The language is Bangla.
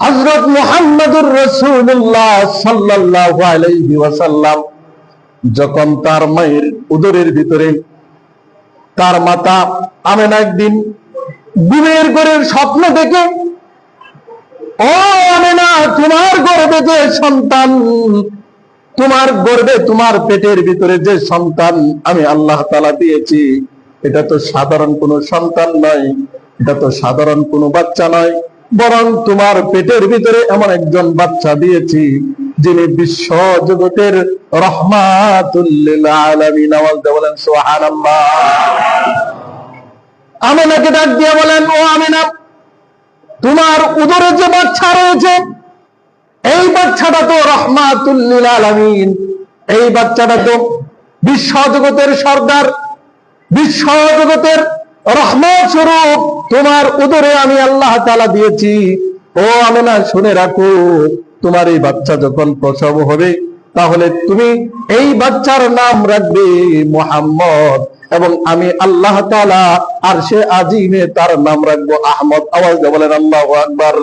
হযরত মুহাম্মদুর রাসূলুল্লাহ সাল্লাল্লাহু আলাইহি ওয়াসাল্লাম যখন তার মায়ের উদরের ভিতরে তার মাতা আমেনা একদিন ঘুমের ঘরের স্বপ্ন দেখে, ও আমেনা, তোমার গর্ভে যে সন্তান, তোমার গর্ভে তোমার পেটের ভিতরে যে সন্তান আমি আল্লাহ তাআলা দিয়েছি, এটা তো সাধারণ কোনো সন্তান নয়, এটা তো সাধারণ কোনো বাচ্চা নয়, বরং তোমার পেটের ভিতরে এমন একজন বাচ্চা দিয়েছি যিনি বিশ্ব জগতের রাহমাতুল লিল আলামিন। আওয়াজ দিয়ে বলেন সুবহানাল্লাহ। আমেনাকে ডাক দিয়ে বলেন, ও আমেনা, তোমার উদরে যে বাচ্চা রয়েছে এই বাচ্চাটা তো রাহমাতুল লিল আলামিন, এই বাচ্চাটা তো বিশ্ব জগতের সর্দার, বিশ্ব জগতের রহমত স্বরূপ তোমার উদরে আমি আল্লাহ তাআলা দিয়েছি। ও আমেনা, শুনে রাখো, তোমার এই বাচ্চা যখন প্রসব হবে তাহলে তুমি এই বাচ্চার নাম রাখবে মুহাম্মদ, এবং আমি আল্লাহ তাআলা আরশে আজিমে তার নাম রাখবো আহমদ। আওয়াজ দিয়ে বলেন আল্লাহু আকবার।